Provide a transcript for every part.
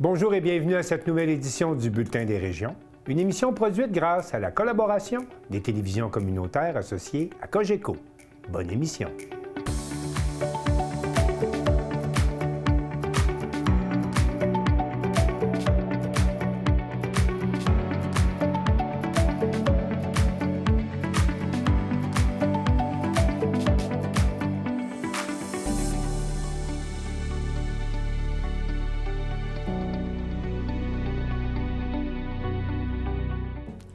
Bonjour et bienvenue à cette nouvelle édition du Bulletin des régions, une émission produite grâce à la collaboration des télévisions communautaires associées à Cogeco. Bonne émission.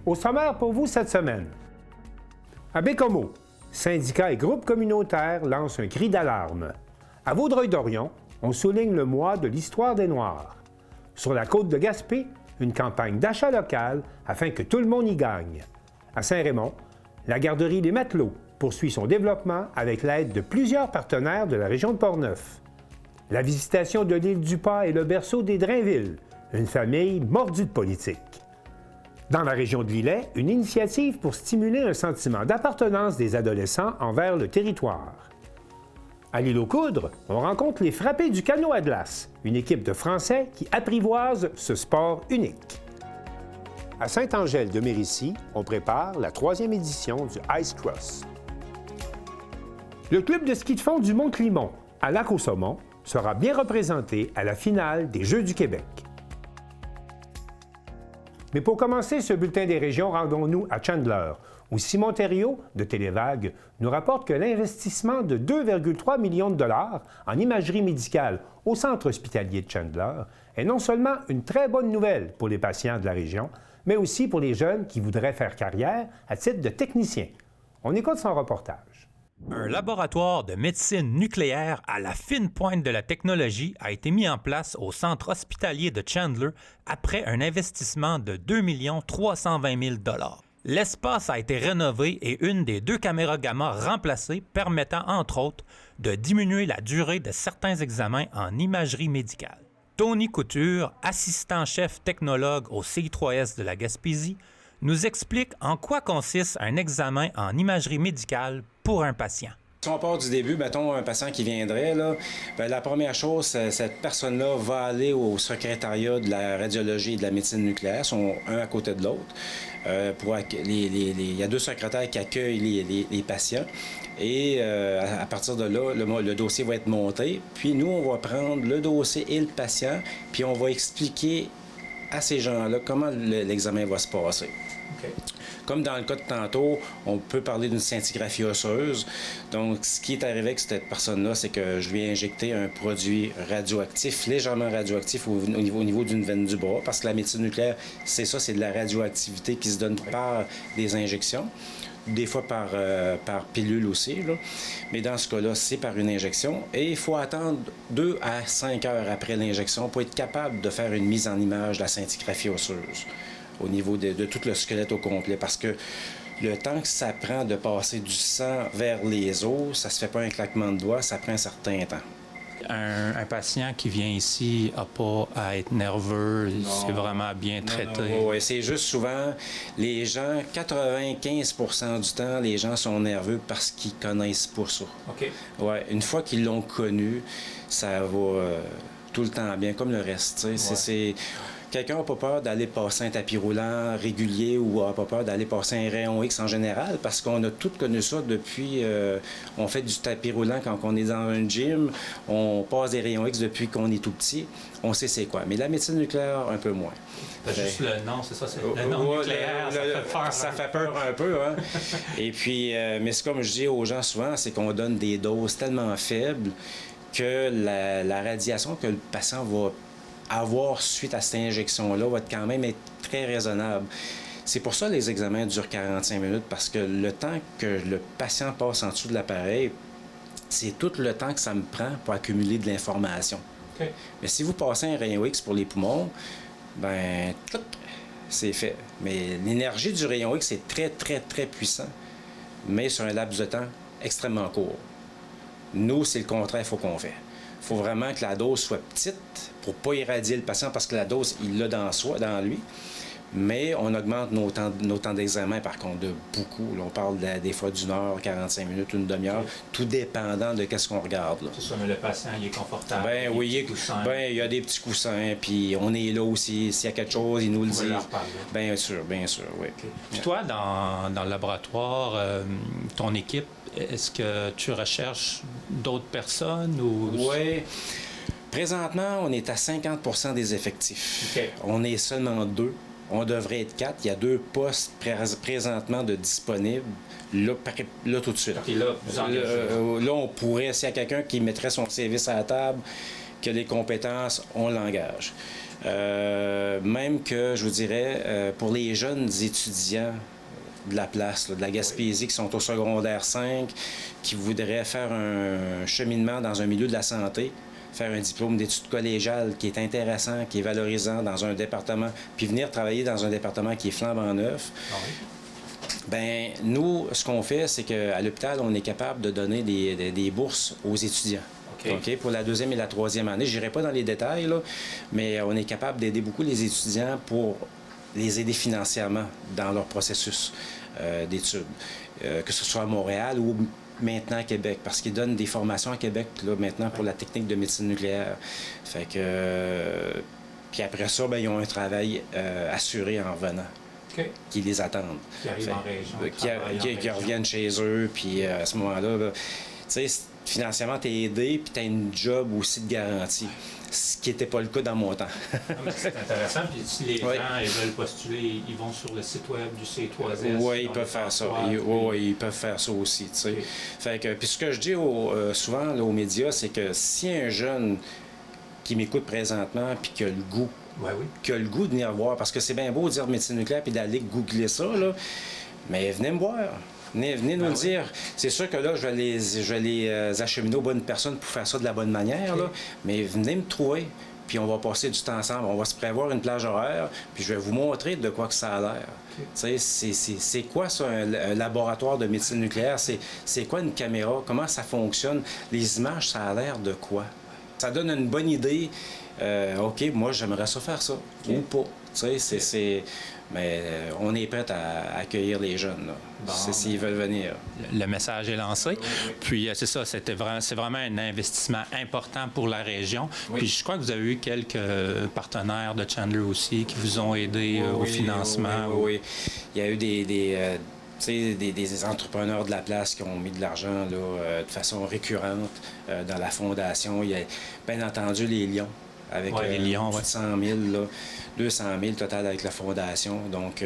Au sommaire pour vous cette semaine. À Bécomo, syndicats et groupes communautaires lancent un cri d'alarme. À Vaudreuil-Dorion, on souligne le mois de l'histoire des Noirs. Sur la côte de Gaspé, une campagne d'achat local afin que tout le monde y gagne. À Saint-Raymond, la garderie des Matelots poursuit son développement avec l'aide de plusieurs partenaires de la région de Portneuf. La visitation de l'île du Pas est le berceau des Drainville, une famille mordue de politique. Dans la région de Lillet, une initiative pour stimuler un sentiment d'appartenance des adolescents envers le territoire. À l'île aux Coudres, on rencontre les Frappés du canot à glace, une équipe de Français qui apprivoise ce sport unique. À Sainte-Angèle-de-Mérici, on prépare la 3e édition du Ice Cross. Le club de ski de fond du Mont-Climont, à Lac-au-Saumon, sera bien représenté à la finale des Jeux du Québec. Mais pour commencer ce bulletin des régions, rendons-nous à Chandler, où Simon Thériault, de Télévague, nous rapporte que l'investissement de 2,3 millions de dollars en imagerie médicale au centre hospitalier de Chandler est non seulement une très bonne nouvelle pour les patients de la région, mais aussi pour les jeunes qui voudraient faire carrière à titre de technicien. On écoute son reportage. Un laboratoire de médecine nucléaire à la fine pointe de la technologie a été mis en place au centre hospitalier de Chandler après un investissement de 2 320 000 $. L'espace a été rénové et une des 2 caméras gamma remplacées, permettant entre autres de diminuer la durée de certains examens en imagerie médicale. Tony Couture, assistant-chef technologue au CI3S de la Gaspésie, nous explique en quoi consiste un examen en imagerie médicale pour un patient. Si on part du début, mettons un patient qui viendrait, là, la première chose, cette personne-là va aller au secrétariat de la radiologie et de la médecine nucléaire, sont un à côté de l'autre. Il y a 2 secrétaires qui accueillent les patients. Et à partir de là, le dossier va être monté. Puis nous, on va prendre le dossier et le patient, puis on va expliquer à ces gens-là comment l'examen va se passer. Okay. Comme dans le cas de tantôt, on peut parler d'une scintigraphie osseuse. Donc, ce qui est arrivé avec cette personne-là, c'est que je lui ai injecté un produit radioactif, légèrement radioactif au niveau d'une veine du bras, parce que la médecine nucléaire, c'est ça, c'est de la radioactivité qui se donne par des injections. Des fois par pilule aussi, là. Mais dans ce cas-là, c'est par une injection. Et il faut attendre 2 à 5 heures après l'injection pour être capable de faire une mise en image de la scintigraphie osseuse au niveau de tout le squelette au complet. Parce que le temps que ça prend de passer du sang vers les os, ça se fait pas un claquement de doigts, ça prend un certain temps. Un patient qui vient ici n'a pas à être nerveux, c'est vraiment bien traité. Oui, c'est juste souvent, les gens, 95% du temps, les gens sont nerveux parce qu'ils connaissent pas ça. OK. Ouais, une fois qu'ils l'ont connu, ça va tout le temps bien, comme le reste. Ouais. Quelqu'un n'a pas peur d'aller passer un tapis roulant régulier ou n'a pas peur d'aller passer un rayon X en général, parce qu'on a tous connu ça depuis... on fait du tapis roulant quand on est dans un gym, on passe des rayons X depuis qu'on est tout petit, on sait c'est quoi. Mais la médecine nucléaire, un peu moins. Juste le nom, c'est ça, c'est le nom nucléaire, ça fait peur un peu, hein? Et puis, mais c'est comme je dis aux gens souvent, c'est qu'on donne des doses tellement faibles que la radiation que le patient va avoir suite à cette injection-là va quand même être très raisonnable. C'est pour ça que les examens durent 45 minutes, parce que le temps que le patient passe en dessous de l'appareil, c'est tout le temps que ça me prend pour accumuler de l'information. Okay. Mais si vous passez un rayon X pour les poumons, ben c'est fait. Mais l'énergie du rayon X est très, très, très puissant, mais sur un laps de temps extrêmement court. Nous, c'est le contraire qu'il faut qu'on fait. Il faut vraiment que la dose soit petite pour ne pas irradier le patient, parce que la dose, il l'a dans lui. Mais on augmente nos temps d'examen, par contre, de beaucoup. Là, on parle des fois d'une heure, 45 minutes, une demi-heure, tout dépendant de qu'est-ce qu'on regarde. Là. C'est ça, mais le patient, il est confortable. Ben oui, il y a des petits coussins, puis on est là aussi. S'il y a quelque chose, il nous le dit. Bien sûr, oui. Okay. Puis toi, dans le laboratoire, ton équipe, est-ce que tu recherches d'autres personnes? Ou... Oui. Présentement, on est à 50% des effectifs. Okay. On est seulement 2. On devrait être 4. Il y a 2 postes présentement de disponibles. Là, tout de suite. Okay, là, on pourrait, s'il y a quelqu'un qui mettrait son CV à la table, qui a des compétences, on l'engage. Même que, je vous dirais, pour les jeunes étudiants de la place, là, de la Gaspésie, qui sont au secondaire 5, qui voudraient faire un cheminement dans un milieu de la santé, faire un diplôme d'études collégiales qui est intéressant, qui est valorisant dans un département, puis venir travailler dans un département qui est flambant neuf. Ah oui. Bien, nous, ce qu'on fait, c'est qu'à l'hôpital, on est capable de donner des bourses aux étudiants. Okay, pour la 2e et la 3e année. Je n'irai pas dans les détails, là, mais on est capable d'aider beaucoup les étudiants pour les aider financièrement dans leur processus d'études, que ce soit à Montréal ou maintenant à Québec, parce qu'ils donnent des formations à Québec là, maintenant pour la technique de médecine nucléaire. Fait que, puis après ça, bien, ils ont un travail assuré en revenant. Okay. Qui les attendent. Qui arrivent en région. Qui reviennent chez eux, puis à ce moment-là, tu sais, financièrement, tu es aidé, puis tu as une job aussi de garantie. Ce qui n'était pas le cas dans mon temps. C'est intéressant. Puis si les gens veulent postuler, ils vont sur le site web du C3S. Oui, ils peuvent faire ça. Ils peuvent faire ça aussi. Tu sais. Fait que, puis ce que je dis souvent là, aux médias, c'est que si un jeune qui m'écoute présentement puis qui a le goût, qui a le goût de venir voir, parce que c'est bien beau de dire médecine nucléaire puis d'aller googler ça, là, mais venez me voir. Venez nous le dire. C'est sûr que là, je vais les acheminer aux bonnes personnes pour faire ça de la bonne manière, là, mais venez me trouver, puis on va passer du temps ensemble. On va se prévoir une plage horaire, puis je vais vous montrer de quoi que ça a l'air. C'est quoi ça, un laboratoire de médecine nucléaire? C'est quoi une caméra? Comment ça fonctionne? Les images, ça a l'air de quoi? Ça donne une bonne idée. OK, moi, j'aimerais ça faire ça, ou pas. Mais on est prêt à accueillir les jeunes, là. Bon, s'ils veulent venir. Le message est lancé. Puis c'est ça, c'est vraiment un investissement important pour la région. Puis je crois que vous avez eu quelques partenaires de Chandler aussi qui vous ont aidé au financement. Oui. Il y a eu des entrepreneurs de la place qui ont mis de l'argent là, de façon récurrente dans la fondation. Il y a bien entendu les Lions. Avec les Lions, 100 000, là, 200 000 total avec la fondation. Donc,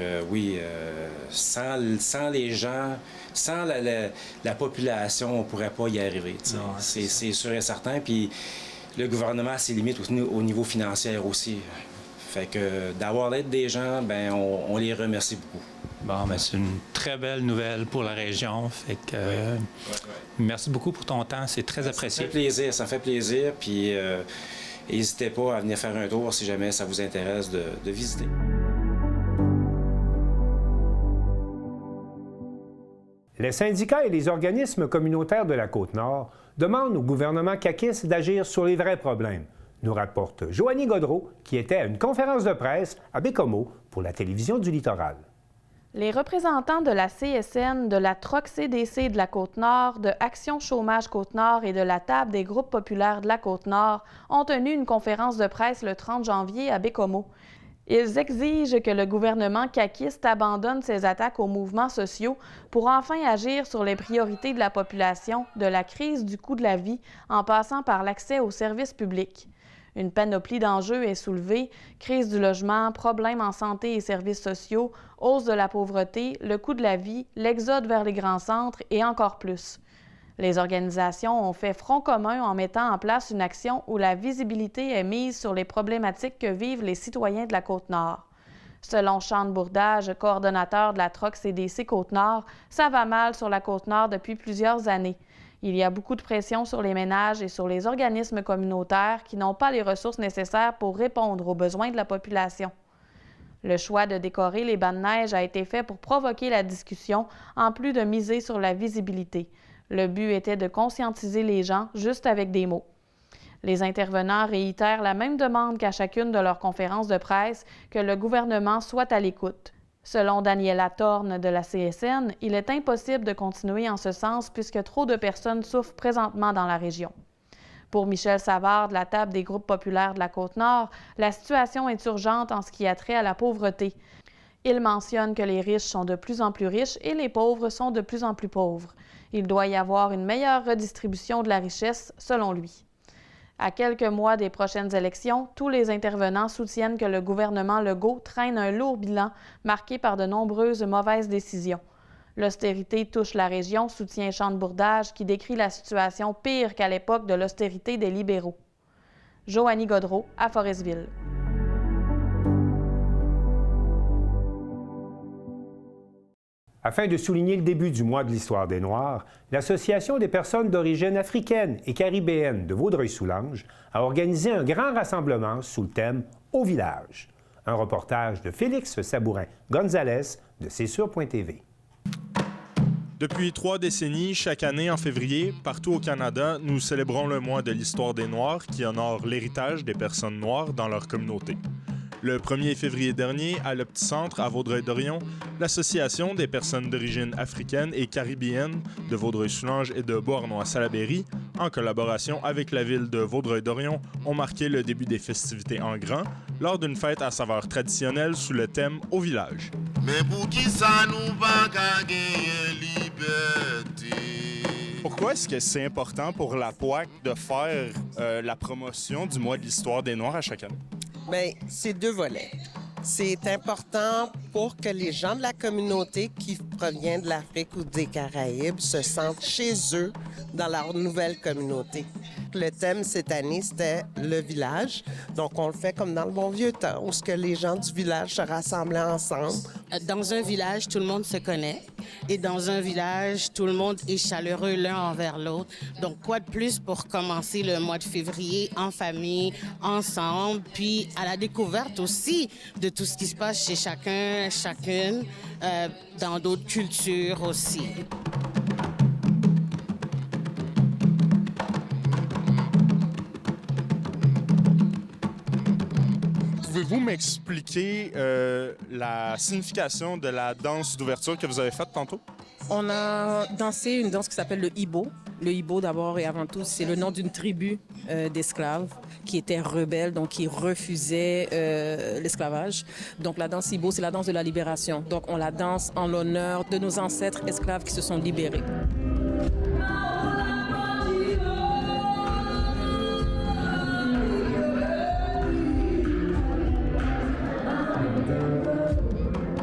sans les gens, sans la population, on ne pourrait pas y arriver. C'est sûr et certain. Puis, le gouvernement a ses limites au niveau financier aussi. Fait que d'avoir l'aide des gens, ben on les remercie beaucoup. Bon, ben c'est une très belle nouvelle pour la région. Fait que merci beaucoup pour ton temps. C'est très apprécié. Ça me fait plaisir. Puis, n'hésitez pas à venir faire un tour si jamais ça vous intéresse de visiter. Les syndicats et les organismes communautaires de la Côte-Nord demandent au gouvernement caquiste d'agir sur les vrais problèmes, nous rapporte Joanie Gaudreault, qui était à une conférence de presse à Bécomo pour la télévision du Littoral. Les représentants de la CSN, de la TROC-CDC de la Côte-Nord, de Action Chômage Côte-Nord et de la Table des groupes populaires de la Côte-Nord ont tenu une conférence de presse le 30 janvier à Bécomo. Ils exigent que le gouvernement caquiste abandonne ses attaques aux mouvements sociaux pour enfin agir sur les priorités de la population, de la crise du coût de la vie en passant par l'accès aux services publics. Une panoplie d'enjeux est soulevée, crise du logement, problèmes en santé et services sociaux, hausse de la pauvreté, le coût de la vie, l'exode vers les grands centres et encore plus. Les organisations ont fait front commun en mettant en place une action où la visibilité est mise sur les problématiques que vivent les citoyens de la Côte-Nord. Selon Chante Bourdage, coordonnateur de la TROC-CDC Côte-Nord, ça va mal sur la Côte-Nord depuis plusieurs années. Il y a beaucoup de pression sur les ménages et sur les organismes communautaires qui n'ont pas les ressources nécessaires pour répondre aux besoins de la population. Le choix de décorer les bancs de neige a été fait pour provoquer la discussion, en plus de miser sur la visibilité. Le but était de conscientiser les gens juste avec des mots. Les intervenants réitèrent la même demande qu'à chacune de leurs conférences de presse, que le gouvernement soit à l'écoute. Selon Daniela Thorne de la CSN, il est impossible de continuer en ce sens puisque trop de personnes souffrent présentement dans la région. Pour Michel Savard de la Table des groupes populaires de la Côte-Nord, la situation est urgente en ce qui a trait à la pauvreté. Il mentionne que les riches sont de plus en plus riches et les pauvres sont de plus en plus pauvres. Il doit y avoir une meilleure redistribution de la richesse, selon lui. À quelques mois des prochaines élections, tous les intervenants soutiennent que le gouvernement Legault traîne un lourd bilan marqué par de nombreuses mauvaises décisions. L'austérité touche la région, soutient Chante Bourdage, qui décrit la situation pire qu'à l'époque de l'austérité des libéraux. Joanie Godreau, à Forestville. Afin de souligner le début du mois de l'Histoire des Noirs, l'Association des personnes d'origine africaine et caribéenne de Vaudreuil-Soulanges a organisé un grand rassemblement sous le thème « Au village ». Un reportage de Félix Sabourin-Gonzalez de CSUR.TV. Depuis 3 décennies, chaque année en février, partout au Canada, nous célébrons le mois de l'Histoire des Noirs qui honore l'héritage des personnes noires dans leur communauté. Le 1er février dernier, à le Petit Centre, à Vaudreuil-Dorion, l'Association des personnes d'origine africaine et caribéenne de Vaudreuil-Soulanges et de Beauharnois-Salaberry, en collaboration avec la ville de Vaudreuil-Dorion, ont marqué le début des festivités en grand lors d'une fête à saveur traditionnelle sous le thème « Au village ». Pourquoi est-ce que c'est important pour la POAC de faire la promotion du mois de l'Histoire des Noirs à chaque année? Bien, c'est 2 volets. C'est important pour que les gens de la communauté qui proviennent de l'Afrique ou des Caraïbes se sentent chez eux dans leur nouvelle communauté. Le thème cette année, c'était le village. Donc, on le fait comme dans le bon vieux temps, où ce que les gens du village se rassemblaient ensemble. Dans un village, tout le monde se connaît. Et dans un village, tout le monde est chaleureux l'un envers l'autre. Donc, quoi de plus pour commencer le mois de février en famille, ensemble, puis à la découverte aussi de tout ce qui se passe chez chacun, chacune, dans d'autres cultures aussi. Pouvez-vous m'expliquer la signification de la danse d'ouverture que vous avez faite tantôt? On a dansé une danse qui s'appelle le Ibo. Le Ibo, d'abord et avant tout, c'est le nom d'une tribu d'esclaves qui étaient rebelles, donc qui refusaient l'esclavage. Donc la danse Ibo, c'est la danse de la libération. Donc on la danse en l'honneur de nos ancêtres esclaves qui se sont libérés.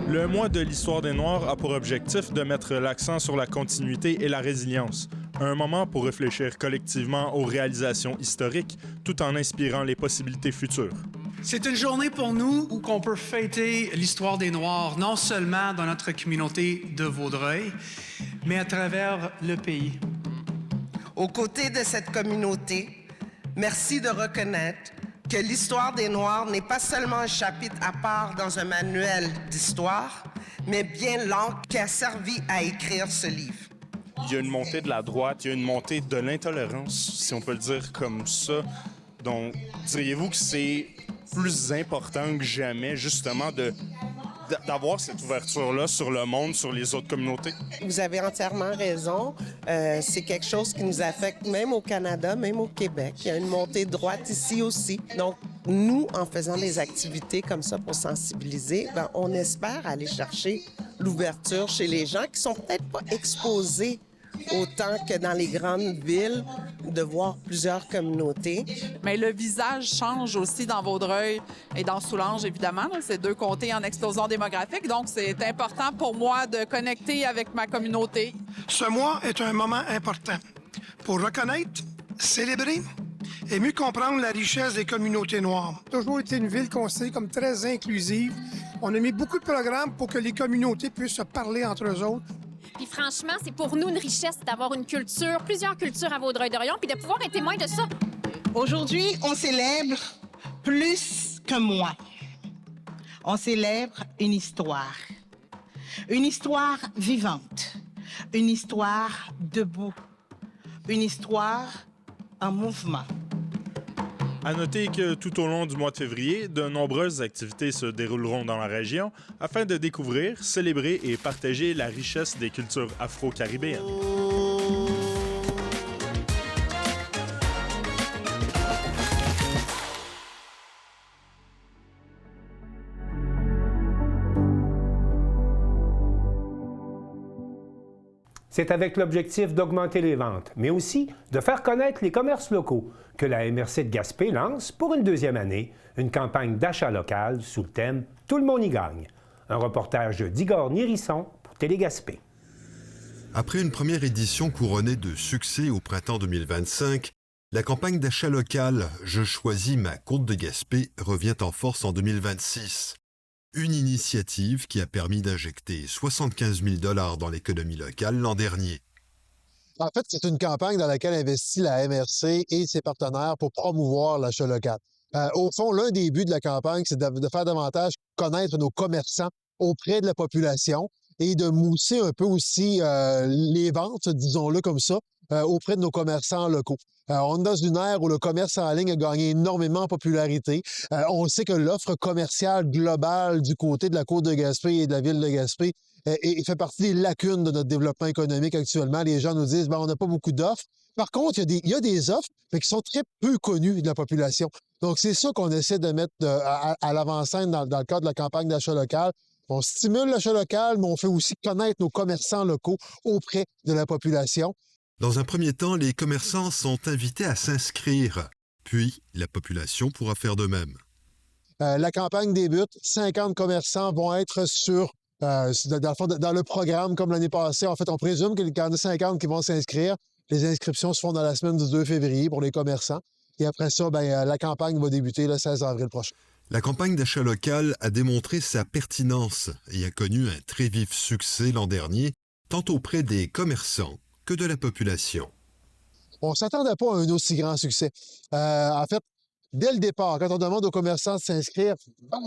Le mois de l'Histoire des Noirs a pour objectif de mettre l'accent sur la continuité et la résilience. Un moment pour réfléchir collectivement aux réalisations historiques tout en inspirant les possibilités futures. C'est une journée pour nous où on peut fêter l'histoire des Noirs, non seulement dans notre communauté de Vaudreuil, mais à travers le pays. Aux côtés de cette communauté, merci de reconnaître que l'histoire des Noirs n'est pas seulement un chapitre à part dans un manuel d'histoire, mais bien l'encre qui a servi à écrire ce livre. Il y a une montée de la droite, il y a une montée de l'intolérance, si on peut le dire comme ça. Donc, diriez-vous que c'est plus important que jamais, justement, d'avoir cette ouverture-là sur le monde, sur les autres communautés? Vous avez entièrement raison. C'est quelque chose qui nous affecte même au Canada, même au Québec. Il y a une montée de droite ici aussi. Donc, nous, en faisant des activités comme ça pour sensibiliser, ben, on espère aller chercher l'ouverture chez les gens qui sont peut-être pas exposés autant que dans les grandes villes, de voir plusieurs communautés. Mais le visage change aussi dans Vaudreuil et dans Soulanges, évidemment. C'est 2 comtés en explosion démographique, donc c'est important pour moi de connecter avec ma communauté. Ce mois est un moment important pour reconnaître, célébrer et mieux comprendre la richesse des communautés noires. Toujours été une ville considérée comme très inclusive. On a mis beaucoup de programmes pour que les communautés puissent se parler entre eux autres. Puis franchement, c'est pour nous une richesse d'avoir une culture, plusieurs cultures à Vaudreuil-Dorion, puis de pouvoir être témoin de ça. Aujourd'hui, on célèbre plus qu'un mois. On célèbre une histoire vivante, une histoire debout, une histoire en mouvement. À noter que tout au long du mois de février, de nombreuses activités se dérouleront dans la région afin de découvrir, célébrer et partager la richesse des cultures afro-caribéennes. C'est avec l'objectif d'augmenter les ventes, mais aussi de faire connaître les commerces locaux que la MRC de Gaspé lance, pour une deuxième année, une campagne d'achat local sous le thème « Tout le monde y gagne ». Un reportage d'Igor Nérisson pour Télé-Gaspé. Après une première édition couronnée de succès au printemps 2025, la campagne d'achat local « Je choisis ma côte de Gaspé » revient en force en 2026. Une initiative qui a permis d'injecter 75 000 $ dans l'économie locale l'an dernier. En fait, c'est une campagne dans laquelle investit la MRC et ses partenaires pour promouvoir l'achat local. Au fond, l'un des buts de la campagne, c'est de faire davantage connaître nos commerçants auprès de la population et de mousser un peu aussi les ventes, disons-le comme ça, auprès de nos commerçants locaux. On est dans une ère où le commerce en ligne a gagné énormément en popularité. On sait que l'offre commerciale globale du côté de la côte de Gaspé et de la ville de Gaspé fait partie des lacunes de notre développement économique actuellement. Les gens nous disent on n'a pas beaucoup d'offres. Par contre, il y a des offres mais qui sont très peu connues de la population. Donc, c'est ça qu'on essaie de mettre à l'avant-scène dans le cadre de la campagne d'achat local. On stimule l'achat local, mais on fait aussi connaître nos commerçants locaux auprès de la population. Dans un premier temps, les commerçants sont invités à s'inscrire. Puis, la population pourra faire de même. La campagne débute. 50 commerçants vont être dans le programme comme l'année passée. En fait, on présume qu'il y en a 50 qui vont s'inscrire. Les inscriptions se font dans la semaine du 2 février pour les commerçants. Et après ça, la campagne va débuter le 16 avril prochain. La campagne d'achat local a démontré sa pertinence et a connu un très vif succès l'an dernier, tant auprès des commerçants que de la population. On ne s'attendait pas à un aussi grand succès. En fait, dès le départ, quand on demande aux commerçants de s'inscrire,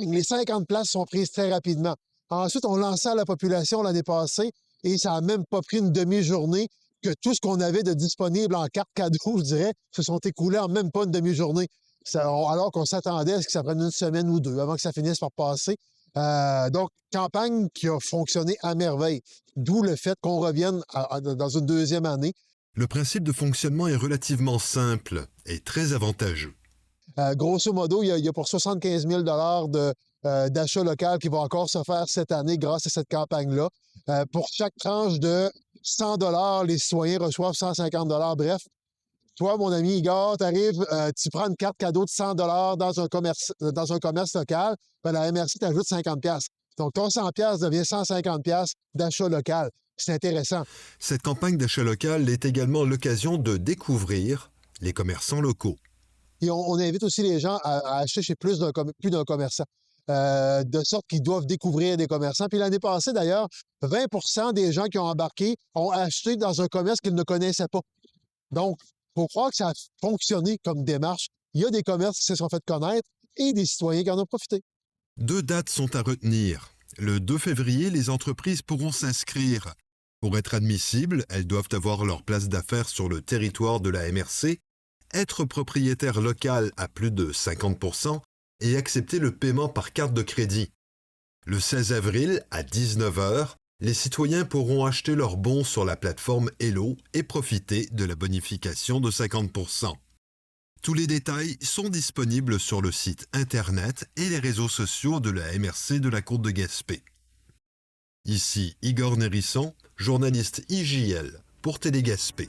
les 50 places sont prises très rapidement. Ensuite, on lançait à la population l'année passée et ça n'a même pas pris une demi-journée que tout ce qu'on avait de disponible en carte cadeau, je dirais, se sont écoulés en même pas une demi-journée. Alors qu'on s'attendait à ce que ça prenne une semaine ou deux avant que ça finisse par passer. Donc, campagne qui a fonctionné à merveille, d'où le fait qu'on revienne dans une deuxième année. Le principe de fonctionnement est relativement simple et très avantageux. Grosso modo, il y a pour 75 000 $ d'achat local qui va encore se faire cette année grâce à cette campagne-là. Pour chaque tranche de 100 $, les citoyens reçoivent 150 $. Bref, toi, mon ami Igor, tu arrives, tu prends une carte cadeau de 100 $ dans un commerce local, la MRC t'ajoute 50 $. Donc, ton 100 $ devient 150 $ d'achat local. C'est intéressant. Cette campagne d'achat local est également l'occasion de découvrir les commerçants locaux. Et on invite aussi les gens à acheter chez plus d'un commerçant, de sorte qu'ils doivent découvrir des commerçants. Puis l'année passée, d'ailleurs, 20 % des gens qui ont embarqué ont acheté dans un commerce qu'ils ne connaissaient pas. Donc, il faut croire que ça a fonctionné comme démarche. Il y a des commerces qui se sont fait connaître et des citoyens qui en ont profité. 2 dates sont à retenir. Le 2 février, les entreprises pourront s'inscrire. Pour être admissibles, elles doivent avoir leur place d'affaires sur le territoire de la MRC, être propriétaire local à plus de 50 % et accepter le paiement par carte de crédit. Le 16 avril, à 19 h, les citoyens pourront acheter leurs bons sur la plateforme Hello et profiter de la bonification de 50 %. Tous les détails sont disponibles sur le site Internet et les réseaux sociaux de la MRC de la Côte de Gaspé. Ici Igor Nérisson, journaliste IJL pour Télé-Gaspé.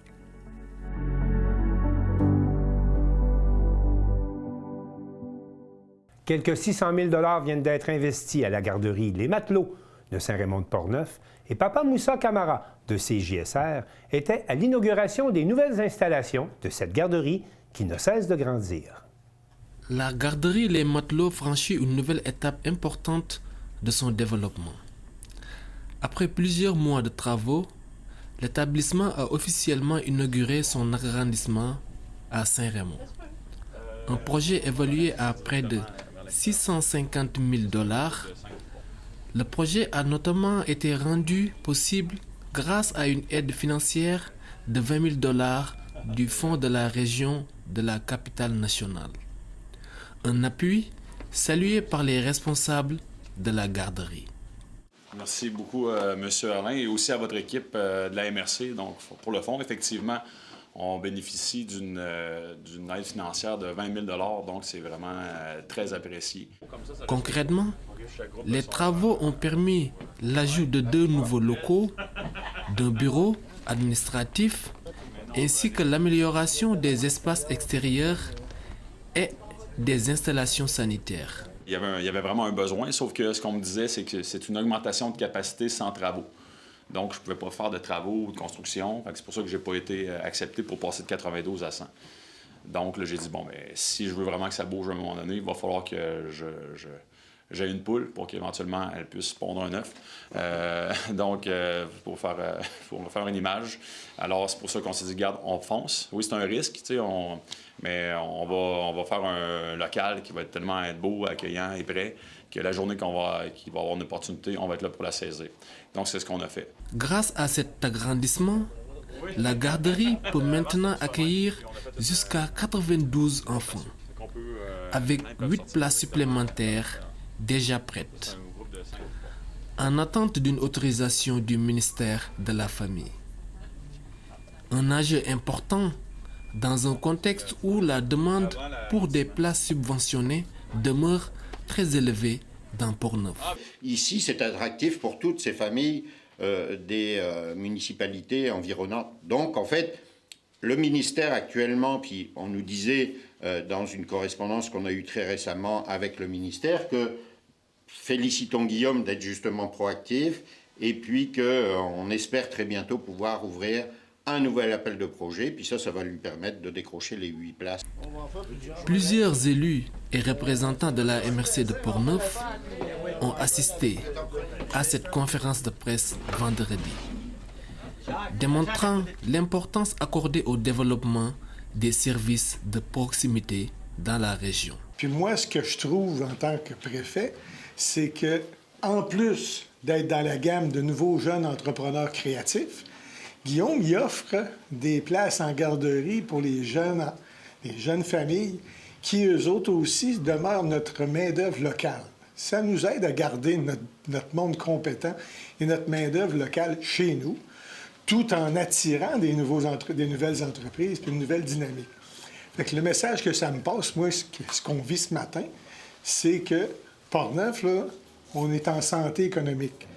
Quelques 600 000 $ viennent d'être investis à la garderie Les Matelots de Saint-Raymond-de-Portneuf et Papa Moussa Camara de CJSR était à l'inauguration des nouvelles installations de cette garderie qui ne cesse de grandir. La garderie Les Matelots franchit une nouvelle étape importante de son développement. Après plusieurs mois de travaux, l'établissement a officiellement inauguré son agrandissement à Saint-Raymond. Un projet évalué à près de 650 000 $. Le projet a notamment été rendu possible grâce à une aide financière de 20 000 $ du Fonds de la région de la capitale nationale. Un appui salué par les responsables de la garderie. Merci beaucoup, M. Alain, et aussi à votre équipe de la MRC. Donc, pour le fonds, effectivement, on bénéficie d'une aide financière de 20 000 $, donc c'est vraiment très apprécié. Concrètement, les travaux ont permis l'ajout de 2 nouveaux locaux, d'un bureau administratif, ainsi que l'amélioration des espaces extérieurs et des installations sanitaires. Il y avait vraiment un besoin, sauf que ce qu'on me disait, c'est que c'est une augmentation de capacité sans travaux. Donc, je ne pouvais pas faire de travaux ou de construction. C'est pour ça que je n'ai pas été accepté pour passer de 92 à 100. Donc, là, j'ai dit, bon, mais si je veux vraiment que ça bouge à un moment donné, il va falloir que j'ai une poule pour qu'éventuellement elle puisse pondre un œuf. Donc, pour faire une image. Alors, c'est pour ça qu'on s'est dit, regarde, on fonce. Oui, c'est un risque, tu sais, mais on va faire un local qui va être tellement beau, accueillant et prêt que la journée qu'il va avoir une opportunité, on va être là pour la saisir. Donc, c'est ce qu'on a fait. Grâce à cet agrandissement, la garderie peut maintenant accueillir jusqu'à 92 enfants, avec 8 places supplémentaires déjà prêtes, en attente d'une autorisation du ministère de la Famille. Un enjeu important dans un contexte où la demande pour des places subventionnées demeure très élevée dans Portneuf. Ici, c'est attractif pour toutes ces familles des municipalités environnantes. Donc, en fait, le ministère actuellement, puis on nous disait dans une correspondance qu'on a eue très récemment avec le ministère que félicitons Guillaume d'être justement proactif et puis qu'on espère très bientôt pouvoir ouvrir un nouvel appel de projet, puis ça va lui permettre de décrocher les 8 places. Plusieurs élus et représentants de la MRC de Portneuf ont assisté à cette conférence de presse vendredi, démontrant l'importance accordée au développement des services de proximité dans la région. Puis moi, ce que je trouve en tant que préfet, c'est que en plus d'être dans la gamme de nouveaux jeunes entrepreneurs créatifs, Guillaume y offre des places en garderie pour les jeunes familles qui, eux autres aussi, demeurent notre main-d'œuvre locale. Ça nous aide à garder notre monde compétent et notre main-d'œuvre locale chez nous, tout en attirant des nouvelles entreprises et une nouvelle dynamique. Fait que le message que ça me passe, moi, ce qu'on vit ce matin, c'est que Portneuf, là, on est en santé économique.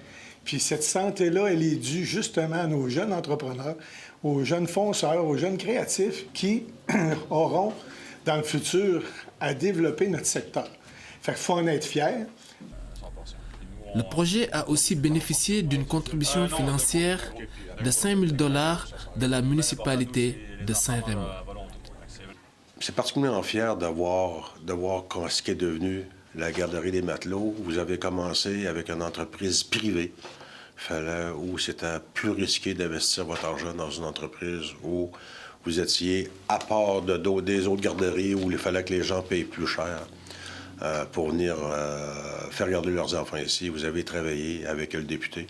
Puis cette santé-là, elle est due justement à nos jeunes entrepreneurs, aux jeunes fonceurs, aux jeunes créatifs qui auront, dans le futur, à développer notre secteur. Fait qu'il faut en être fier. Le projet a aussi bénéficié d'une contribution financière de 5 000 $ de la municipalité de Saint-Raymond. C'est particulièrement fier de voir ce qui est devenu la garderie des matelots. Vous avez commencé avec une entreprise privée. Où c'était plus risqué d'investir votre argent dans une entreprise où vous étiez à part des autres garderies où il fallait que les gens payent plus cher pour venir faire garder leurs enfants ici. Vous avez travaillé avec le député.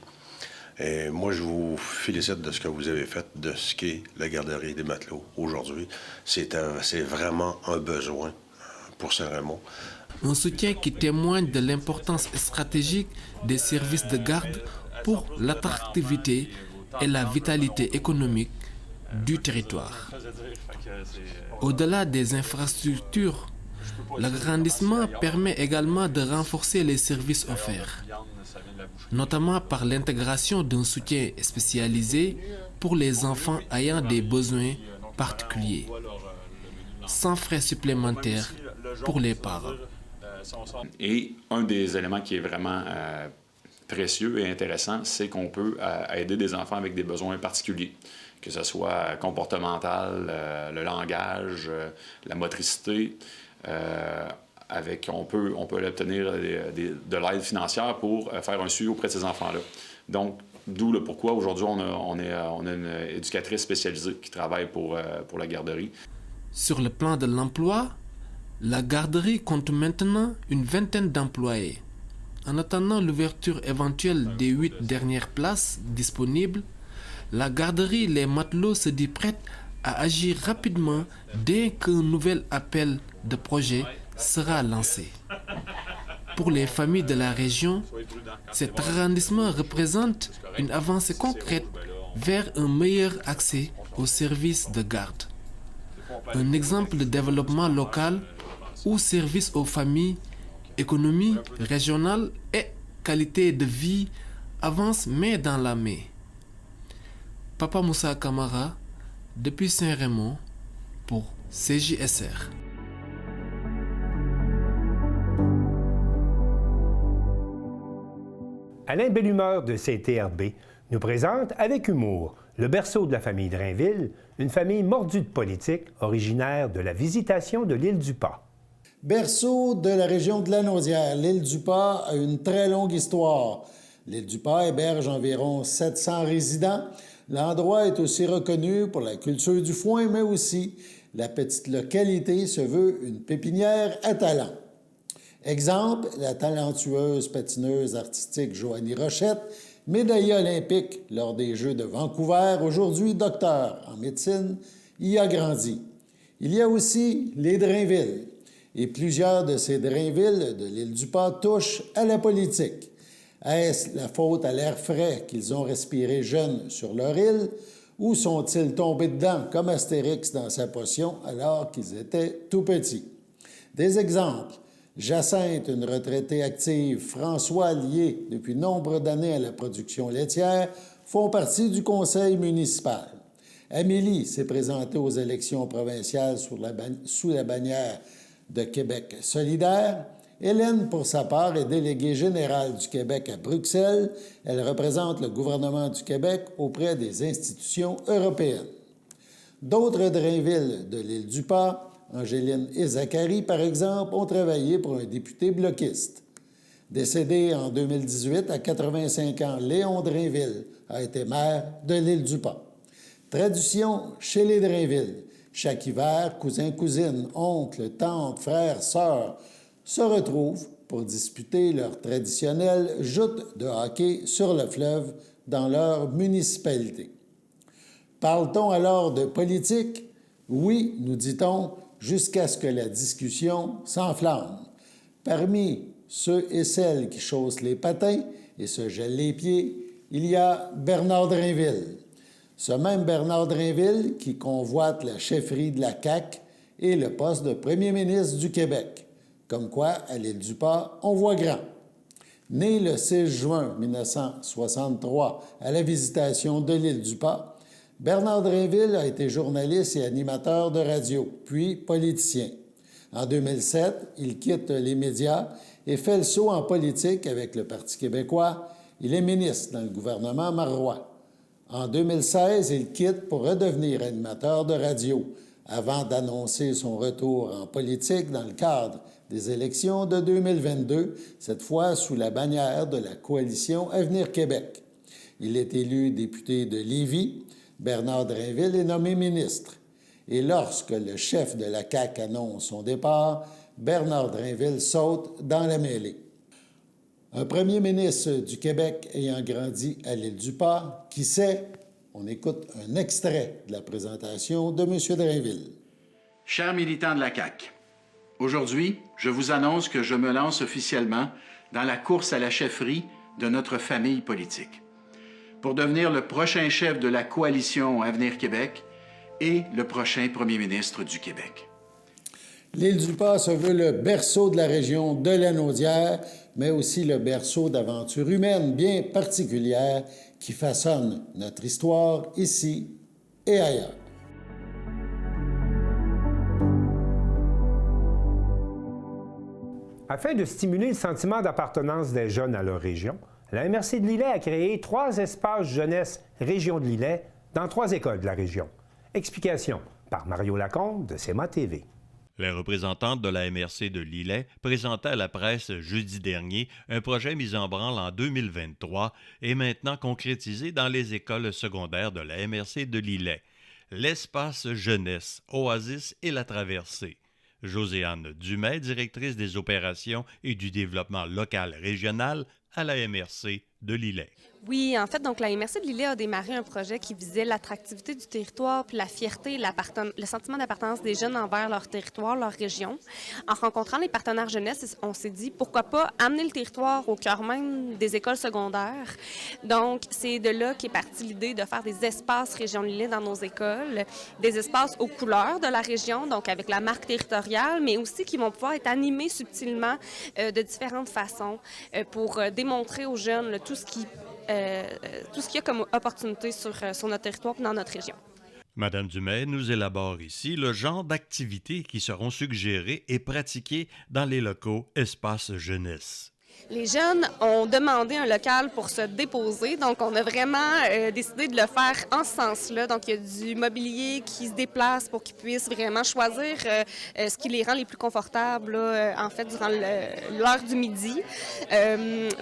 Et moi, je vous félicite de ce que vous avez fait, de ce qu'est la garderie des matelots aujourd'hui. C'est vraiment un besoin pour Saint-Raymond. Un soutien qui témoigne de l'importance stratégique des services de garde pour l'attractivité et la vitalité économique du territoire. Au-delà des infrastructures, l'agrandissement permet également de renforcer les services offerts, notamment par l'intégration d'un soutien spécialisé pour les enfants ayant des besoins particuliers, sans frais supplémentaires pour les parents. Et un des éléments qui est vraiment précieux et intéressant, c'est qu'on peut aider des enfants avec des besoins particuliers, que ce soit comportemental, le langage, la motricité. On peut obtenir de l'aide financière pour faire un suivi auprès de ces enfants-là. Donc, d'où le pourquoi aujourd'hui on a une éducatrice spécialisée qui travaille pour la garderie. Sur le plan de l'emploi, la garderie compte maintenant une vingtaine d'employés. En attendant l'ouverture éventuelle des 8 dernières places disponibles, la garderie Les Matelots se dit prête à agir rapidement dès qu'un nouvel appel de projet sera lancé. Pour les familles de la région, cet arrondissement représente une avancée concrète vers un meilleur accès aux services de garde. Un exemple de développement local où services aux familles, économie régionale et qualité de vie avancent main dans la main. Papa Moussa Camara, depuis Saint-Raymond, pour CJSR. Alain Bellumeur de CTRB nous présente avec humour le berceau de la famille Drainville, une famille mordue de politique, originaire de la Visitation de l'île du Pas. Berceau de la région de Lanaudière, l'île du Pas a une très longue histoire. L'île du Pas héberge environ 700 résidents. L'endroit est aussi reconnu pour la culture du foin, mais aussi la petite localité se veut une pépinière à talent. Exemple, la talentueuse patineuse artistique Joanie Rochette, médaillée olympique lors des Jeux de Vancouver, aujourd'hui docteur en médecine, y a grandi. Il y a aussi les Drainville, et plusieurs de ces Drainville de l'île du Pas touchent à la politique. Est-ce la faute à l'air frais qu'ils ont respiré jeunes sur leur île, ou sont-ils tombés dedans comme Astérix dans sa potion alors qu'ils étaient tout petits? Des exemples. Jacinthe, une retraitée active, François, lié depuis nombre d'années à la production laitière, font partie du conseil municipal. Amélie s'est présentée aux élections provinciales sous la bannière de Québec solidaire. Hélène, pour sa part, est déléguée générale du Québec à Bruxelles. Elle représente le gouvernement du Québec auprès des institutions européennes. D'autres Drainville de l'île du Pas, Angéline et Zachary, par exemple, ont travaillé pour un député bloquiste. Décédé en 2018 à 85 ans, Léon Drainville a été maire de l'île du Pas. Tradition chez les Drainville. Chaque hiver, cousins, cousines, oncles, tantes, frères, sœurs se retrouvent pour disputer leur traditionnelle joute de hockey sur le fleuve dans leur municipalité. Parle-t-on alors de politique? Oui, nous dit-on, jusqu'à ce que la discussion s'enflamme. Parmi ceux et celles qui chaussent les patins et se gèlent les pieds, il y a Bernard Drainville. Ce même Bernard Drainville qui convoite la chefferie de la CAQ et le poste de premier ministre du Québec. Comme quoi, à l'île du Pas, on voit grand. Né le 6 juin 1963 à la Visitation de l'île du Pas, Bernard Drainville a été journaliste et animateur de radio, puis politicien. En 2007, il quitte les médias et fait le saut en politique avec le Parti québécois. Il est ministre dans le gouvernement Marois. En 2016, il quitte pour redevenir animateur de radio, avant d'annoncer son retour en politique dans le cadre des élections de 2022, cette fois sous la bannière de la coalition Avenir Québec. Il est élu député de Lévis. Bernard Drainville est nommé ministre. Et lorsque le chef de la CAQ annonce son départ, Bernard Drainville saute dans la mêlée. Un premier ministre du Québec ayant grandi à l'île du Pas, qui sait? On écoute un extrait de la présentation de M. Drainville. Chers militants de la CAQ, aujourd'hui, je vous annonce que je me lance officiellement dans la course à la chefferie de notre famille politique, pour devenir le prochain chef de la coalition Avenir Québec et le prochain premier ministre du Québec. L'île du Pas se veut le berceau de la région de Lanaudière, mais aussi le berceau d'aventures humaines bien particulières qui façonnent notre histoire ici et ailleurs. Afin de stimuler le sentiment d'appartenance des jeunes à leur région, la MRC de Lillet a créé 3 espaces jeunesse Région de Lillet dans 3 écoles de la région. Explication par Mario Lacombe de CEMA TV. Les représentantes de la MRC de Lillet présentaient à la presse jeudi dernier un projet mis en branle en 2023 et maintenant concrétisé dans les écoles secondaires de la MRC de Lillet. L'espace jeunesse, Oasis et la traversée. Joséanne Dumais, directrice des opérations et du développement local régional à la MRC de Lillet. Oui, en fait, donc la MRC de Lillet a démarré un projet qui visait l'attractivité du territoire, puis la fierté, le sentiment d'appartenance des jeunes envers leur territoire, leur région. En rencontrant les partenaires jeunesse, on s'est dit pourquoi pas amener le territoire au cœur même des écoles secondaires. Donc, c'est de là qu'est partie l'idée de faire des espaces Région Lillet dans nos écoles, des espaces aux couleurs de la région, donc avec la marque territoriale, mais aussi qui vont pouvoir être animés subtilement de différentes façons pour démontrer aux jeunes tout ce qu'il y a comme opportunité sur notre territoire et dans notre région. Madame Dumais nous élabore ici le genre d'activités qui seront suggérées et pratiquées dans les locaux Espace Jeunesse. Les jeunes ont demandé un local pour se déposer, donc on a vraiment décidé de le faire en ce sens-là. Donc il y a du mobilier qui se déplace pour qu'ils puissent vraiment choisir ce qui les rend les plus confortables, là, en fait, durant l'heure du midi.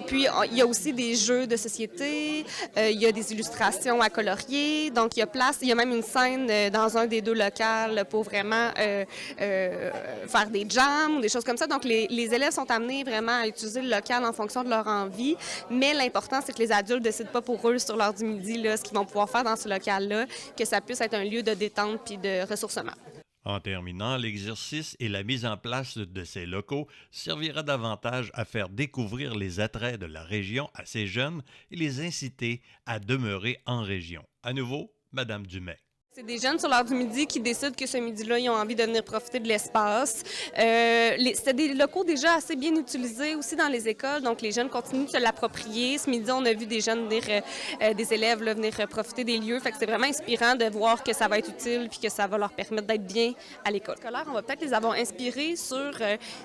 Puis il y a aussi des jeux de société, il y a des illustrations à colorier, donc il y a même une scène dans un des deux locales pour vraiment faire des jams ou des choses comme ça. Donc les élèves sont amenés vraiment à utiliser le local en fonction de leur envie, mais l'important, c'est que les adultes ne décident pas pour eux sur l'heure du midi là, ce qu'ils vont pouvoir faire dans ce local-là, que ça puisse être un lieu de détente puis de ressourcement. En terminant, l'exercice et la mise en place de ces locaux servira davantage à faire découvrir les attraits de la région à ces jeunes et les inciter à demeurer en région. À nouveau, Madame Dumais. C'est des jeunes sur l'heure du midi qui décident que ce midi-là, ils ont envie de venir profiter de l'espace. C'est des locaux déjà assez bien utilisés aussi dans les écoles, donc les jeunes continuent de se l'approprier. Ce midi, on a vu des jeunes des élèves là, venir profiter des lieux. Fait que c'est vraiment inspirant de voir que ça va être utile puis que ça va leur permettre d'être bien à l'école. On va peut-être les avoir inspirés sur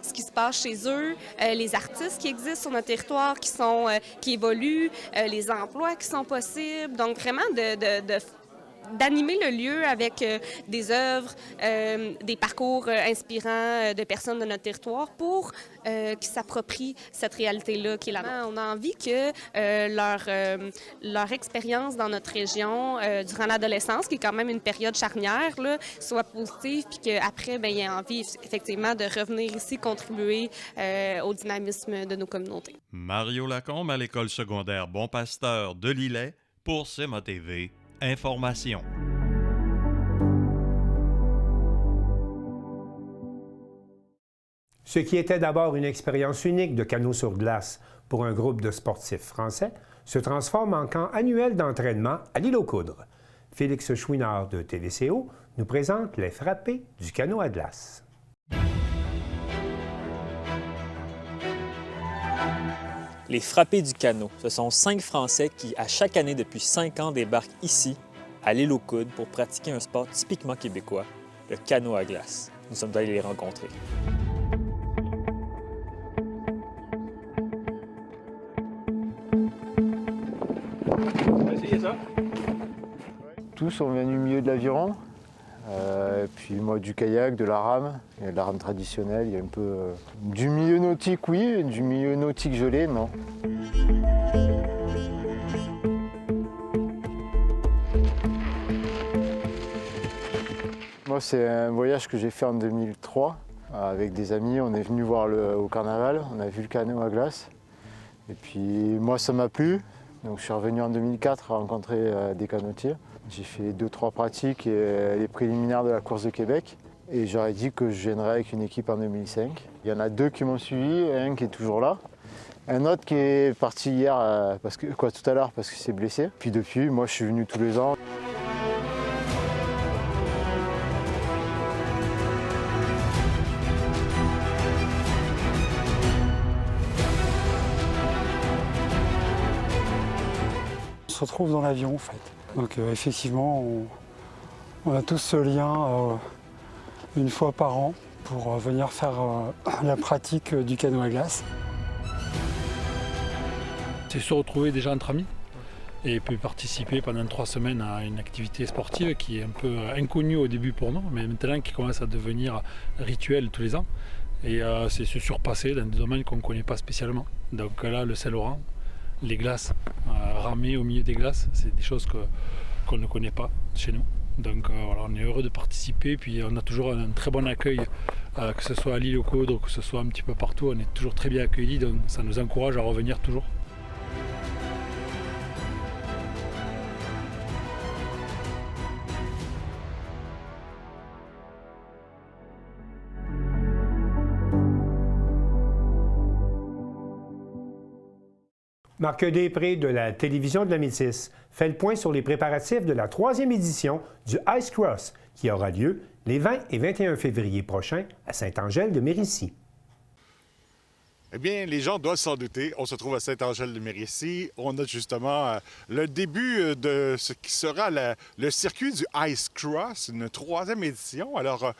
ce qui se passe chez eux, les artistes qui existent sur notre territoire, qui évoluent, les emplois qui sont possibles. Donc vraiment d'animer le lieu avec des œuvres, des parcours inspirants de personnes de notre territoire pour qu'ils s'approprient cette réalité-là qui est là-bas. On a envie que leur expérience dans notre région durant l'adolescence, qui est quand même une période charnière, là, soit positive, puis qu'après, ils aient envie effectivement de revenir ici contribuer au dynamisme de nos communautés. Mario Lacombe à l'école secondaire Bon Pasteur de Lillet pour CMA TV. Information. Ce qui était d'abord une expérience unique de canot sur glace pour un groupe de sportifs français se transforme en camp annuel d'entraînement à l'île aux Coudres. Félix Chouinard de TVCO nous présente les frappés du canot à glace. Les frappés du canot, ce sont 5 Français qui, à chaque année depuis 5 ans, débarquent ici, à l'île aux Coudres, pour pratiquer un sport typiquement québécois, le canot à glace. Nous sommes allés les rencontrer. Essayez ça. Tous, on vient du milieu de l'aviron. Puis moi du kayak, de la rame. Il y a de la rame traditionnelle, il y a un peu du milieu nautique, oui, du milieu nautique gelé, non. Moi, c'est un voyage que j'ai fait en 2003 avec des amis. On est venu voir au carnaval, on a vu le canot à glace. Et puis moi, ça m'a plu. Donc je suis revenu en 2004 à rencontrer des canotiers. J'ai fait 2-3 pratiques et les préliminaires de la course de Québec. Et j'aurais dit que je viendrais avec une équipe en 2005. Il y en a 2 qui m'ont suivi, un qui est toujours là. Un autre qui est parti hier, tout à l'heure, parce qu'il s'est blessé. Puis depuis, moi je suis venu tous les ans. On se retrouve dans l'avion en fait. Donc effectivement, on a tous ce lien une fois par an pour venir faire la pratique du canot à glace. C'est se retrouver déjà entre amis et puis participer pendant 3 semaines à une activité sportive qui est un peu inconnue au début pour nous, mais maintenant qui commence à devenir rituel tous les ans. Et c'est se surpasser dans des domaines qu'on ne connaît pas spécialement. Donc là, le Saint-Laurent, les glaces, ramer au milieu des glaces, c'est des choses qu'on ne connaît pas chez nous. Donc voilà, on est heureux de participer, puis on a toujours un très bon accueil, que ce soit à l'île aux Coudres, que ce soit un petit peu partout, on est toujours très bien accueillis, donc ça nous encourage à revenir toujours. Marc Després de la télévision de la Métis fait le point sur les préparatifs de la 3e édition du Ice Cross qui aura lieu les 20 et 21 février prochains à Saint-Angèle-de-Mérici. Eh bien, les gens doivent s'en douter. On se trouve à Saint-Angèle-de-Mérici. On a justement le début de ce qui sera le circuit du Ice Cross, une 3e édition. Alors,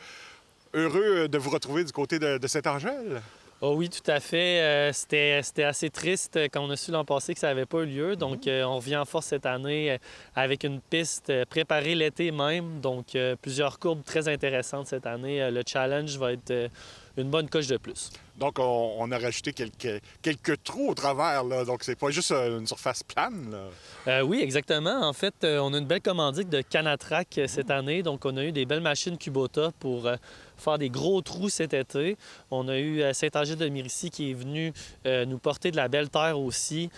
heureux de vous retrouver du côté de Saint-Angèle. Oh oui, tout à fait. C'était assez triste quand on a su l'an passé que ça n'avait pas eu lieu. Donc, on revient en force cette année avec une piste préparée l'été même. Donc, plusieurs courbes très intéressantes cette année. Le challenge va être une bonne coche de plus. Donc, on a rajouté quelques trous au travers, là. Donc, c'est pas juste une surface plane, là. Oui, exactement. En fait, on a une belle commandite de Canatrac cette année. Donc, on a eu des belles machines Kubota pour faire des gros trous cet été. On a eu Saint-Angèle-de-Mérici qui est venu nous porter de la belle terre aussi.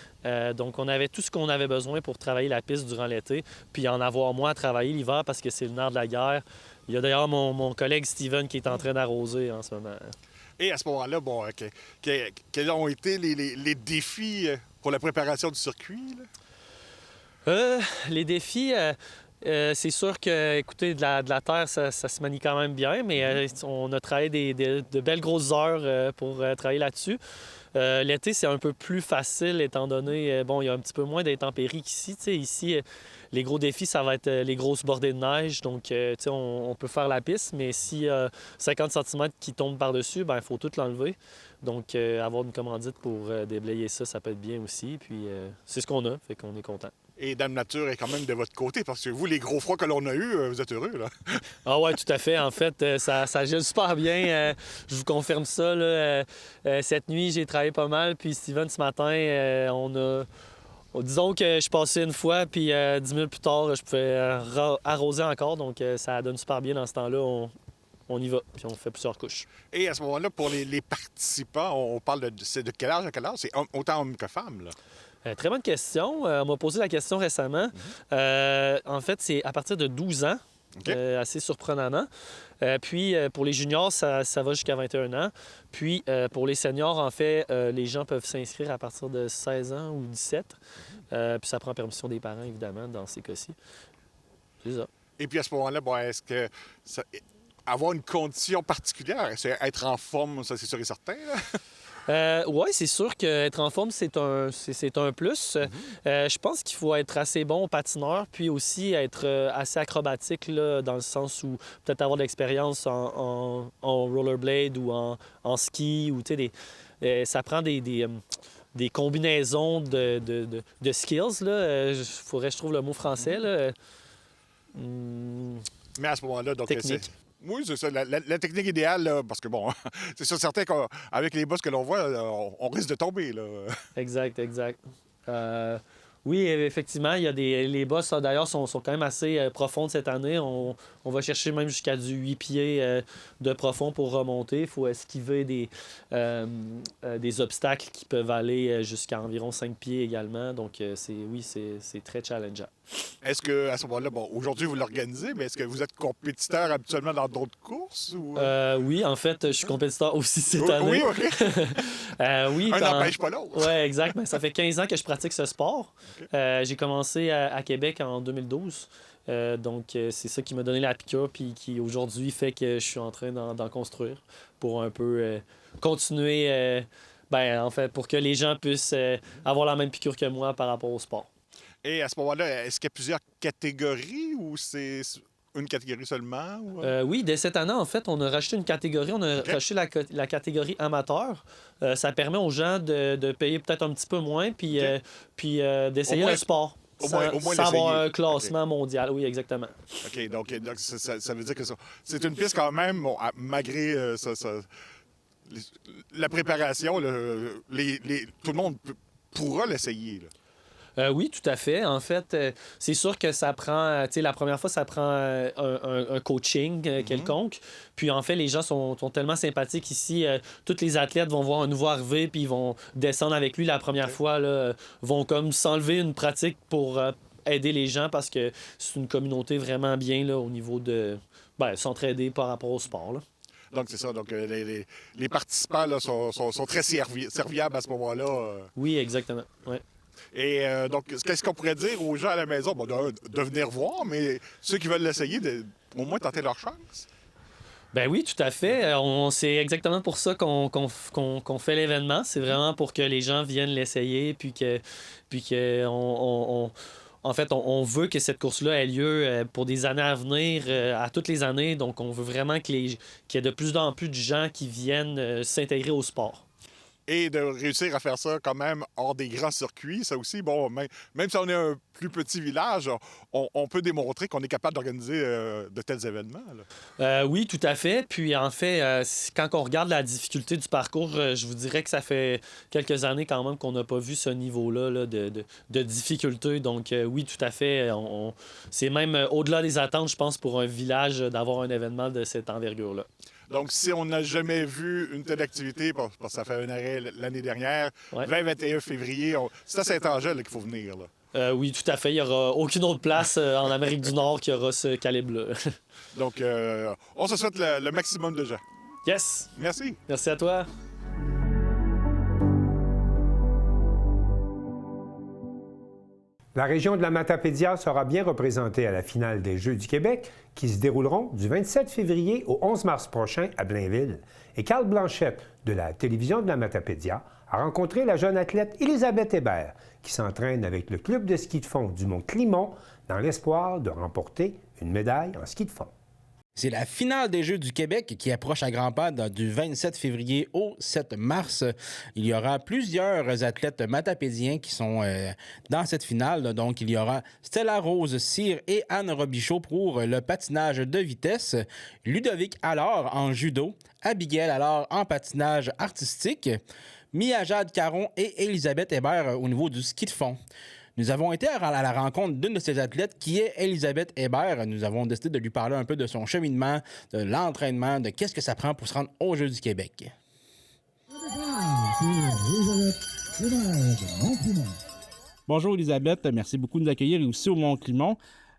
Donc, on avait tout ce qu'on avait besoin pour travailler la piste durant l'été, puis en avoir moins à travailler l'hiver parce que c'est le nerf de la guerre. Il y a d'ailleurs mon collègue Steven qui est en train d'arroser en ce moment. Et à ce moment-là, bon, quels ont été les défis pour la préparation du circuit, là? Les défis... c'est sûr que, écoutez, de la terre, ça se manie quand même bien, mais on a travaillé de belles grosses heures pour travailler là-dessus. L'été, c'est un peu plus facile étant donné, bon, il y a un petit peu moins d'intempéries qu'ici. Ici, les gros défis, ça va être les grosses bordées de neige. Donc, on peut faire la piste, mais si 50 cm qui tombent par-dessus, il faut tout l'enlever. Donc, avoir une commandite pour déblayer ça, ça peut être bien aussi. Puis, c'est ce qu'on a, fait qu'on est content. Et Dame Nature est quand même de votre côté, parce que vous, les gros froids que l'on a eus, vous êtes heureux, là. Ah ouais, tout à fait. En fait, ça gèle super bien. Je vous confirme ça, là. Cette nuit, j'ai travaillé pas mal. Puis Steven, ce matin, disons que je passais une fois, puis 10 minutes plus tard, je pouvais arroser encore. Donc, ça donne super bien dans ce temps-là. On y va, puis on fait plusieurs couches. Et à ce moment-là, pour les participants, on parle de quel âge à quel âge? C'est autant hommes que femmes, là? Très bonne question. On m'a posé la question récemment. En fait, c'est à partir de 12 ans, assez surprenamment. Puis, pour les juniors, ça va jusqu'à 21 ans. Puis, pour les seniors, en fait, les gens peuvent s'inscrire à partir de 16 ans ou 17. Puis, ça prend permission des parents, évidemment, dans ces cas-ci. C'est ça. Et puis, à ce moment-là, est-ce que avoir une condition particulière, c'est être en forme, ça, c'est sûr et certain, là? Oui, c'est sûr qu'être en forme, c'est un plus. Je pense qu'il faut être assez bon patineur, puis aussi être assez acrobatique, là, dans le sens où peut-être avoir de l'expérience en rollerblade ou en ski, ou ça prend des combinaisons de skills. Il faudrait que je trouve le mot français. Là. Mais à ce moment-là, donc, technique. Oui, c'est ça. La technique idéale, là, parce que, bon, c'est sûr certain qu'avec les bosses que l'on voit, on risque de tomber, là. Exact. Oui, effectivement, il y a les bosses, d'ailleurs, sont quand même assez profondes cette année. On va chercher même jusqu'à du 8 pieds de profond pour remonter. Il faut esquiver des obstacles qui peuvent aller jusqu'à environ 5 pieds également. Donc, c'est très challengeant. Est-ce que, à ce moment-là, aujourd'hui, vous l'organisez, mais est-ce que vous êtes compétiteur habituellement dans d'autres courses? Ou... Oui, en fait, je suis compétiteur aussi cette année. Oui, OK. Oui, un n'empêche pas l'autre. Oui, exact. Mais ça fait 15 ans que je pratique ce sport. Okay. J'ai commencé à Québec en 2012. Donc, c'est ça qui m'a donné la piqûre, puis qui aujourd'hui fait que je suis en train d'en construire pour un peu continuer, en fait, pour que les gens puissent avoir la même piqûre que moi par rapport au sport. Et à ce moment-là, est-ce qu'il y a plusieurs catégories ou c'est une catégorie seulement? Ou... Oui, dès cette année, en fait, on a rajouté une catégorie. On a rajouté la catégorie amateur. Ça permet aux gens de payer peut-être un petit peu moins puis d'essayer le sport. Au moins sans avoir un classement mondial. Oui, exactement. OK, donc ça veut dire que c'est une piste quand même, malgré la préparation, tout le monde pourra l'essayer, là. Oui, tout à fait. En fait, c'est sûr que ça prend... la première fois, ça prend un coaching quelconque. Puis, en fait, les gens sont tellement sympathiques ici. Tous les athlètes vont voir un nouveau arriver, puis ils vont descendre avec lui la première fois. Là, vont comme s'enlever une pratique pour aider les gens parce que c'est une communauté vraiment bien là, au niveau de s'entraider par rapport au sport. Là. Donc, c'est ça. Donc, les participants là, sont très serviables à ce moment-là. Oui, exactement. Ouais. Et donc, qu'est-ce qu'on pourrait dire aux gens à la maison? Bon, de venir voir, mais ceux qui veulent l'essayer, au moins tenter leur chance. Ben oui, tout à fait. C'est exactement pour ça qu'on fait l'événement. C'est vraiment pour que les gens viennent l'essayer, puis que en fait, on veut que cette course-là ait lieu pour des années à venir, à toutes les années. Donc, on veut vraiment qu'il y ait de plus en plus de gens qui viennent s'intégrer au sport. Et de réussir à faire ça quand même hors des grands circuits, ça aussi, bon, même si on est un plus petit village, on peut démontrer qu'on est capable d'organiser de tels événements. Oui, tout à fait. Puis en fait, quand on regarde la difficulté du parcours, je vous dirais que ça fait quelques années quand même qu'on n'a pas vu ce niveau-là là, de difficulté. Donc oui, tout à fait. C'est même au-delà des attentes, je pense, pour un village d'avoir un événement de cette envergure-là. Donc, si on n'a jamais vu une telle activité, parce que ça fait un arrêt l'année dernière, 20-21 février, c'est à Saint-Angèle qu'il faut venir. Là. Oui, tout à fait. Il n'y aura aucune autre place en Amérique du Nord qui aura ce calibre-là. Donc, on se souhaite le maximum de gens. Yes! Merci. Merci à toi. La région de la Matapédia sera bien représentée à la finale des Jeux du Québec qui se dérouleront du 27 février au 11 mars prochain à Blainville. Et Carl Blanchette de la télévision de la Matapédia a rencontré la jeune athlète Élisabeth Hébert qui s'entraîne avec le club de ski de fond du Mont-Climont dans l'espoir de remporter une médaille en ski de fond. C'est la finale des Jeux du Québec qui approche à grands pas du 27 février au 7 mars. Il y aura plusieurs athlètes matapédiens qui sont dans cette finale. Donc, il y aura Stella Rose Cyr et Anne Robichaud pour le patinage de vitesse, Ludovic Allard en judo, Abigail Allard en patinage artistique, Mia-Jade Caron et Élisabeth Hébert au niveau du ski de fond. Nous avons été à la rencontre d'une de ces athlètes qui est Élisabeth Hébert. Nous avons décidé de lui parler un peu de son cheminement, de l'entraînement, de qu'est-ce que ça prend pour se rendre aux Jeux du Québec. Bonjour Élisabeth, merci beaucoup de nous accueillir ici au Mont-Climont.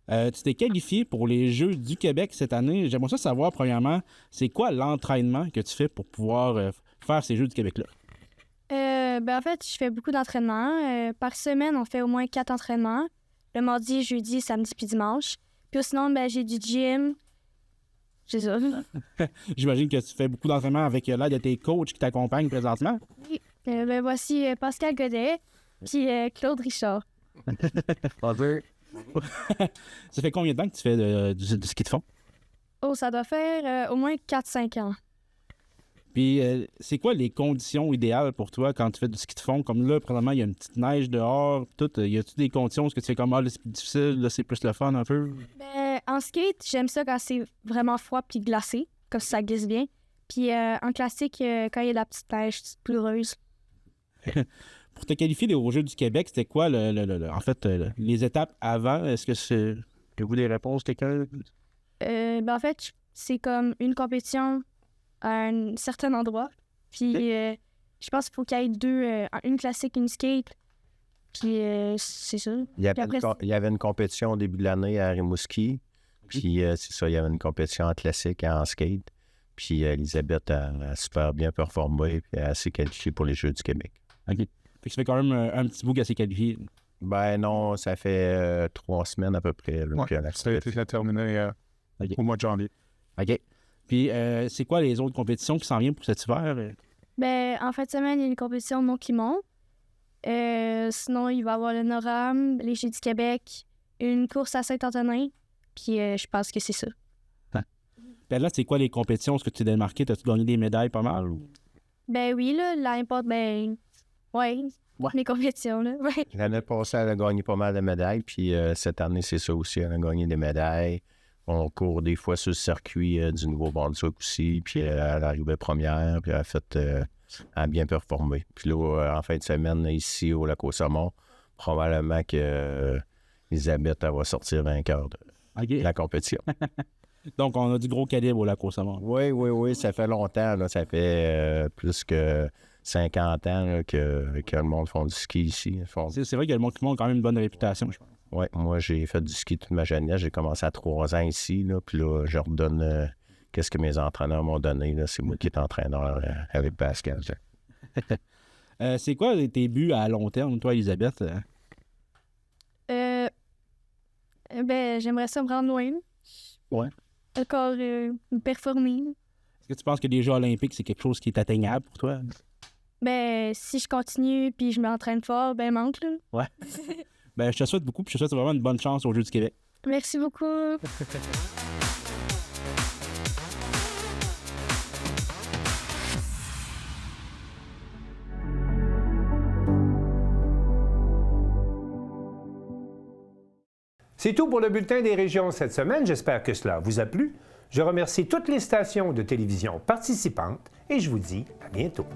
Tu t'es qualifiée pour les Jeux du Québec cette année. J'aimerais ça savoir, premièrement, c'est quoi l'entraînement que tu fais pour pouvoir faire ces Jeux du Québec-là? En fait, je fais beaucoup d'entraînements. Par semaine, on fait au moins 4 entraînements. Le mardi, jeudi, samedi puis dimanche. Puis sinon, j'ai du gym. C'est ça. J'imagine que tu fais beaucoup d'entraînements avec l'aide de tes coachs qui t'accompagnent présentement. Oui. Voici Pascal Godet puis Claude Richard. Ça fait combien de temps que tu fais du ski de fond? Oh, ça doit faire au moins 4-5 ans. Puis, c'est quoi les conditions idéales pour toi quand tu fais du ski de fond? Comme là, présentement, il y a une petite neige dehors. Y a-tu des conditions où tu fais comme là, c'est plus difficile, là, c'est plus le fun un peu? En skate, j'aime ça quand c'est vraiment froid puis glacé, comme ça glisse bien. Puis en classique, quand il y a de la petite neige, c'est pleureuse. Pour te qualifier aux Jeux du Québec, c'était quoi, en fait, les étapes avant? Est-ce que c'est... Avez-vous des réponses, quelqu'un? En fait, c'est comme une compétition à un certain endroit. Puis je pense qu'il faut qu'il y ait 2, une classique, une skate. Puis c'est ça. Il y avait une compétition au début de l'année à Rimouski. Puis c'est ça, il y avait une compétition en classique et en skate. Puis Elisabeth a super bien performé et elle s'est qualifiée pour les Jeux du Québec. OK. Fait que ça fait quand même un petit bout qu'elle s'est qualifiée. Ben non, ça fait 3 semaines à peu près. Là, puis ça a été terminé au mois de janvier. OK. Puis, c'est quoi les autres compétitions qui s'en viennent pour cet hiver? En fin de semaine, il y a une compétition au Mont-Climont. Sinon, il va y avoir le Noram, les Jeux du Québec, une course à Saint-Antonin. Puis, je pense que c'est ça. Ben là, c'est quoi les compétitions? Est-ce que tu t'es démarqué? As-tu gagné des médailles pas mal? Ou... Oui, là, l'importe, mes compétitions, là. Ouais. L'année passée, elle a gagné pas mal de médailles. Puis, cette année, c'est ça aussi, elle a gagné des médailles. On court des fois sur le circuit du Nouveau-Brunswick aussi, puis elle arrivait première, puis elle a bien performé. Puis là, en fin de semaine, ici au Lac-aux-Saumons, probablement que Elisabeth va sortir vainqueur de la compétition. Donc, on a du gros calibre au Lac-aux-Saumons. Oui, ça fait longtemps. Là, ça fait plus que 50 ans là, que le monde font du ski ici. C'est vrai que le Mont-Climont a quand même une bonne réputation, je pense. Oui, moi, j'ai fait du ski toute ma jeunesse. J'ai commencé à 3 ans ici. Là, puis là, je redonne qu'est-ce que mes entraîneurs m'ont donné. Là. C'est moi qui est entraîneur avec Pascal. C'est quoi tes buts à long terme, toi, Elisabeth? J'aimerais ça me rendre loin. Ouais. Encore performer. Est-ce que tu penses que les Jeux olympiques, c'est quelque chose qui est atteignable pour toi? Si je continue puis je m'entraîne fort, manque, là. Ouais. Je te souhaite beaucoup, puis je te souhaite vraiment une bonne chance aux Jeux du Québec. Merci beaucoup. C'est tout pour le bulletin des régions cette semaine. J'espère que cela vous a plu. Je remercie toutes les stations de télévision participantes et je vous dis à bientôt.